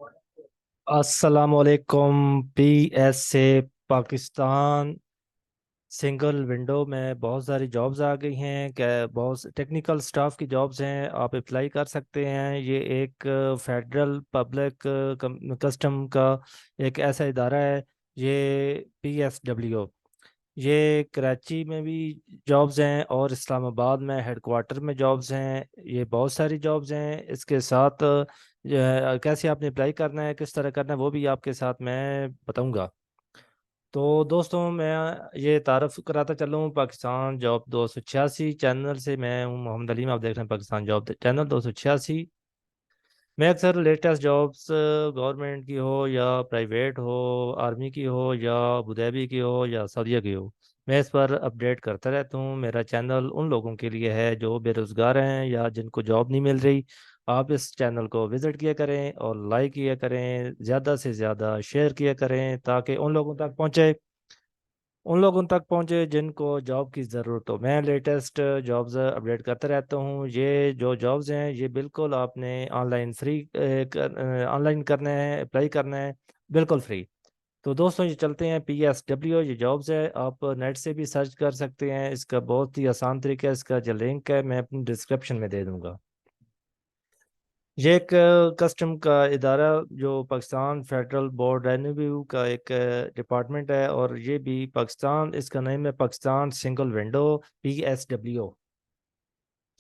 अस्सलाम वालेकुम। P S से पाकिस्तान सिंगल विंडो में बहुत सारी जॉब्स आ गई हैं। क्या बहुत टेक्निकल स्टाफ की जॉब्स हैं, आप अप्लाई कर सकते हैं। ये एक फेडरल पब्लिक कस्टम का एक ऐसा इदारा है। ये PSW, ये कराची में भी जॉब्स हैं और इस्लामाबाद में हेडक्वार्टर में जॉब्स हैं। ये बहुत सारी जॉब्स हैं। इसके साथ कैसे आपने अप्लाई करना है, किस तरह करना है, वो भी आपके साथ मैं बताऊंगा। तो दोस्तों, मैं ये तारफ़ कराता चलूँ पाकिस्तान जॉब 286 चैनल से। मैं हूँ मोहम्मद अलीम, आप देख रहे हैं पाकिस्तान जॉब चैनल 286। मैं अक्सर लेटेस्ट जॉब्स गवर्नमेंट की हो या प्राइवेट हो, आर्मी की हो या अबूधाबी की हो या सऊदीया की हो, मैं इस पर अपडेट करता रहता हूँ। मेरा चैनल उन लोगों के लिए है जो बेरोज़गार हैं या जिनको जॉब नहीं मिल रही। आप इस चैनल को विज़िट किया करें और लाइक किया करें, ज़्यादा से ज़्यादा शेयर किया करें ताकि उन लोगों तक पहुंचे जिनको जॉब की ज़रूरत हो। मैं लेटेस्ट जॉब्स अपडेट करता रहता हूँ। ये जो जॉब्स हैं ये बिल्कुल आपने ऑनलाइन फ्री ऑनलाइन करना है, अप्लाई करना है, बिल्कुल फ्री। तो दोस्तों, ये चलते हैं PSW, ये जॉब्स है। आप नेट से भी सर्च कर सकते हैं। इसका बहुत ही आसान तरीका है। इसका जो लिंक है मैं अपनी डिस्क्रिप्शन में दे दूंगा। ये एक कस्टम का इदारा जो पाकिस्तान फेडरल बोर्ड रेन्यू का एक डिपार्टमेंट है, और ये भी पाकिस्तान, इसका नेम है पाकिस्तान सिंगल विंडो, PSW।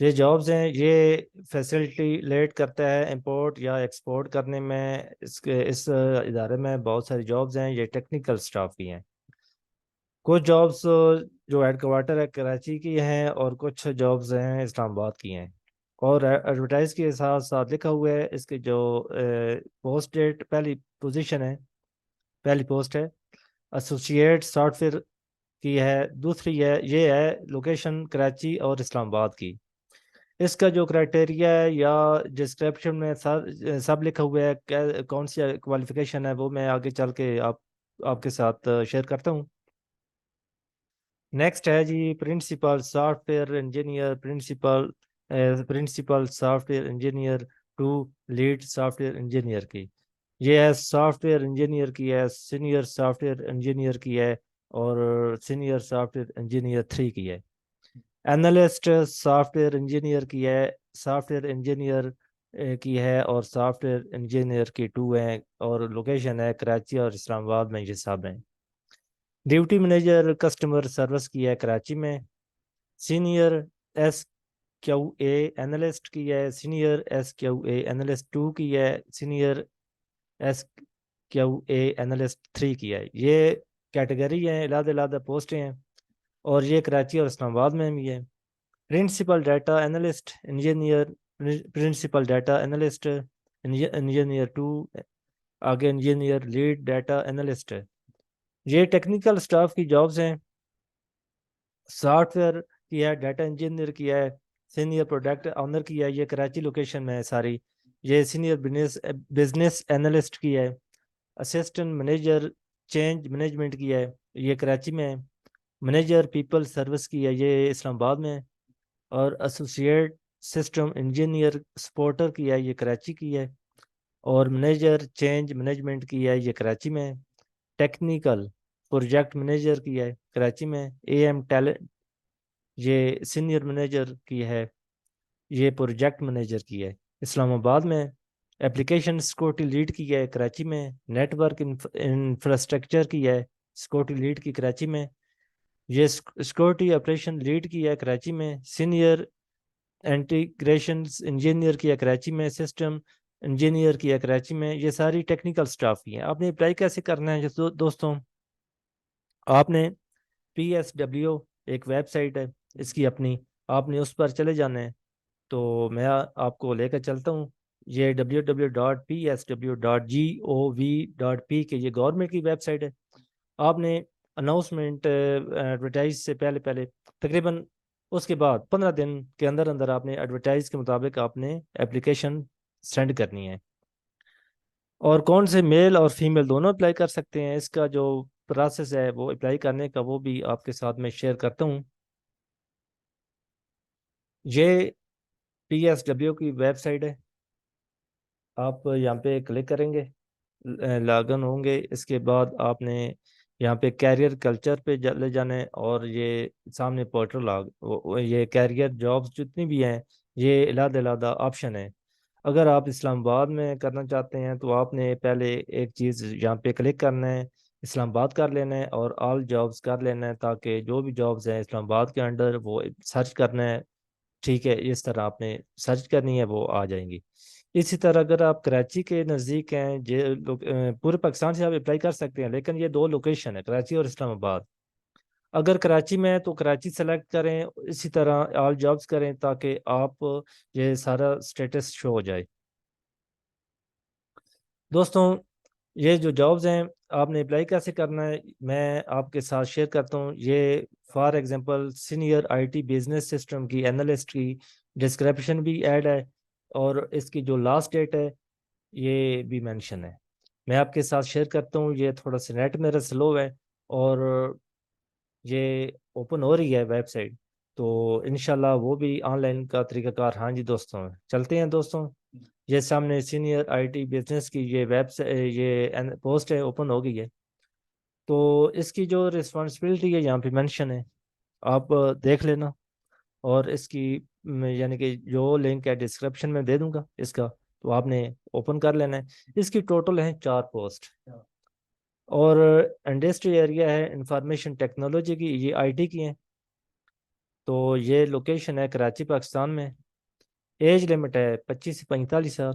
ये जॉब्स हैं, ये फैसिलिटी लेट करता है इंपोर्ट या एक्सपोर्ट करने में। इस इदारे में बहुत सारी जॉब्स हैं। ये टेक्निकल स्टाफ की हैं। कुछ जॉब्स जो हेडक्वार्टर है कराची की हैं और कुछ जॉब्स हैं इस्लामाबाद की हैं। और एडवर्टाइज के साथ साथ लिखा हुआ है इसके जो पोस्ट डेट, पहली पोजीशन है, पहली पोस्ट है एसोसिएट सॉफ्टवेयर की है। दूसरी है, ये है लोकेशन कराची और इस्लामाबाद की। इसका जो क्राइटेरिया है या डिस्क्रिप्शन में सब लिखा हुआ है, कौन सी क्वालिफिकेशन है, वो मैं आगे चल के आपके साथ शेयर करता हूँ। नेक्स्ट है जी principal software engineer, principal software engineer to lead software engineer की। ये है सॉफ्टवेयर इंजीनियर की है, सीनियर सॉफ्टवेयर इंजीनियर की है, और सीनियर सॉफ्टवेयर इंजीनियर 3 की है। एनालिस्ट सॉफ्टवेयर इंजीनियर की है, सॉफ्टवेयर इंजीनियर की है, और सॉफ्टवेयर इंजीनियर की 2 है। और लोकेशन है कराची और इस्लामाबाद में, ये सब हैं। ड्यूटी मैनेजर कस्टमर सर्विस की है कराची में। सीनियर SQA एनालिस्ट की है, सीनियर SQA एनालिस्ट 2 की है, सीनियर SQA एनालिस्ट 3 की है। ये कैटेगरी है, अलग-अलग पोस्टें हैं, और ये कराची और इस्लामाबाद में भी है। Principal data analyst engineer, principal data analyst engineer 2, आगे इंजीनियर लीड डाटा एनालिस्ट है। ये टेक्निकल स्टाफ की जॉब्स हैं। सॉफ्टवेयर की है, डाटा इंजीनियर की है, सीनियर प्रोडक्ट ऑनर की है, ये कराची लोकेशन में है सारी। ये सीनियर बिजनेस एनालिस्ट की है। असिस्टेंट मैनेजर चेंज मैनेजमेंट की है, ये कराची में है। मैनेजर पीपल सर्विस की है, ये इस्लामाबाद में है। और एसोसिएट सिस्टम इंजीनियर सपोर्टर की है, ये कराची की है। और मैनेजर चेंज मैनेजमेंट की है, ये कराची में है। टेक्निकल प्रोजेक्ट मैनेजर की है कराची में। AM टैलेंट, ये सीनियर मैनेजर की है, ये प्रोजेक्ट मैनेजर की है इस्लामाबाद में। एप्लीकेशन सिक्योरिटी लीड की है कराची में। नेटवर्क इंफ्रास्ट्रक्चर की है सिक्योरिटी लीड की कराची में। ये सिक्योरिटी ऑपरेशन लीड की है कराची में। सीनियर इंटीग्रेशन इंजीनियर की है कराची में। सिस्टम इंजीनियर की है कराची में। ये सारी टेक्निकल स्टाफ की हैं। आपने अप्लाई कैसे करना है दोस्तों? आपने PSW एक वेबसाइट है इसकी अपनी, आपने उस पर चले जाना है। तो मैं आपको लेकर चलता हूँ। ये www.psw.gov.p के, ये गवर्नमेंट की वेबसाइट है। आपने अनाउंसमेंट एडवर्टाइज से पहले पहले, तकरीबन उसके बाद 15 दिन के अंदर अंदर आपने एडवर्टाइज के मुताबिक आपने एप्लीकेशन सेंड करनी है। और कौन से मेल और फीमेल दोनों अप्लाई कर सकते हैं, इसका जो प्रोसेस है वो अप्लाई करने का, वो भी आपके साथ मैं शेयर करता हूँ। ये PSW की वेबसाइट है। آپ یہاں پہ کلک کریں گے، لاگ ان ہوں گے، اس کے بعد آپ نے یہاں پہ کیریئر کلچر پہ لے جانے، اور یہ سامنے پورٹل یہ کیریئر جابس جتنی بھی ہیں یہ علیحدہ علیحدہ آپشن ہے۔ اگر آپ اسلام آباد میں کرنا چاہتے ہیں تو آپ نے پہلے ایک چیز یہاں پہ کلک کرنا ہے، اسلام آباد کر لینا ہے اور آل جابس کر لینا ہے، تاکہ جو بھی جابس ہیں اسلام آباد کے انڈر وہ سرچ کرنا ہے۔ ٹھیک ہے، اس طرح آپ نے سرچ کرنی ہے، وہ آ جائیں گی۔ اسی طرح اگر آپ کراچی کے نزدیک ہیں، پورے پاکستان سے آپ اپلائی کر سکتے ہیں، لیکن یہ دو لوکیشن ہے، کراچی اور اسلام آباد۔ اگر کراچی میں ہے تو کراچی سلیکٹ کریں، اسی طرح آل جابس کریں تاکہ آپ یہ سارا سٹیٹس شو ہو جائے۔ دوستوں، یہ جو جابز ہیں آپ نے اپلائی کیسے کرنا ہے میں آپ کے ساتھ شیئر کرتا ہوں۔ یہ for example senior I T business system کی اینالسٹ کی ڈسکرپشن بھی ایڈ ہے، اور اس کی جو لاسٹ ڈیٹ ہے یہ بھی مینشن ہے۔ میں آپ کے ساتھ شیئر کرتا ہوں، یہ تھوڑا سا نیٹ میرا سلو ہے اور یہ اوپن ہو رہی ہے ویب سائٹ، تو انشاءاللہ وہ بھی آن لائن کا طریقہ کار۔ ہاں جی دوستوں، چلتے ہیں دوستوں۔ یہ سامنے سینئر آئی ٹی بزنس کی یہ یہ پوسٹ ہے، اوپن ہو گئی ہے۔ تو اس کی جو رسپانسبلٹی ہے یہاں پہ مینشن ہے، آپ دیکھ لینا، اور اس کی یعنی کہ جو لنک ہے ڈسکرپشن میں دے دوں گا اس کا، تو آپ نے اوپن کر لینا ہے۔ اس کی ٹوٹل ہے 4 پوسٹ، اور انڈسٹری ایریا ہے انفارمیشن ٹیکنالوجی کی، یہ آئی ٹی کی ہیں۔ تو یہ لوکیشن ہے کراچی پاکستان میں۔ ایج لمٹ ہے 25 سے 45 سال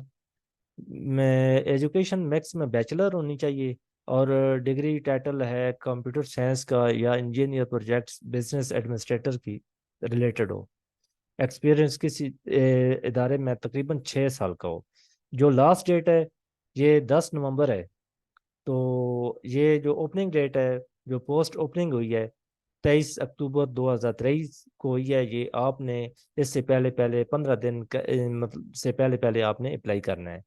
میں، ایجوکیشن میکس میں بیچلر ہونی چاہیے، اور ڈگری ٹائٹل ہے کمپیوٹر سائنس کا یا انجینئر پروجیکٹس بزنس ایڈمنسٹریٹر کی ریلیٹڈ ہو، ایکسپیرئنس کسی ادارے میں تقریباً 6 سال کا ہو۔ جو لاسٹ ڈیٹ ہے یہ 10 نومبر ہے، تو یہ جو اوپننگ ڈیٹ ہے، جو پوسٹ اوپننگ ہوئی ہے 23 اکتوبر 2023 کو ہوئی ہے، یہ آپ نے اس سے پہلے پہلے 15 دن مطلب سے پہلے پہلے آپ نے اپلائی کرنا ہے۔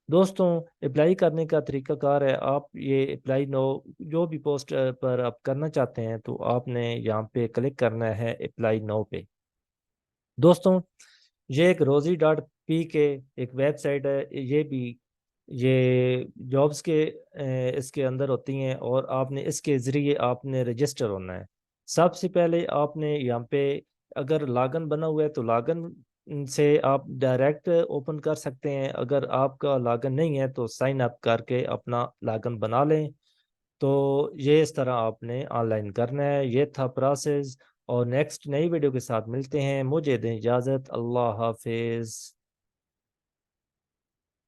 دوستوں، اپلائی کرنے کا طریقہ کار ہے، آپ یہ اپلائی نو جو بھی پوسٹ پر آپ کرنا چاہتے ہیں تو آپ نے یہاں پہ کلک کرنا ہے اپلائی نو پہ۔ دوستوں، یہ ایک روزی ڈاٹ پی کے ایک ویب سائٹ ہے، یہ بھی یہ جابس کے اس کے اندر ہوتی ہیں، اور آپ نے اس کے ذریعے آپ نے رجسٹر ہونا ہے۔ سب سے پہلے آپ نے یہاں پہ اگر لاگن بنا ہوا ہے تو لاگن سے آپ ڈائریکٹ اوپن کر سکتے ہیں، اگر آپ کا لاگن نہیں ہے تو سائن اپ کر کے اپنا لاگن بنا لیں۔ تو یہ اس طرح آپ نے آن لائن کرنا ہے، یہ تھا پروسیس۔ اور نیکسٹ نئی ویڈیو کے ساتھ ملتے ہیں، مجھے دیں اجازت، اللہ حافظ۔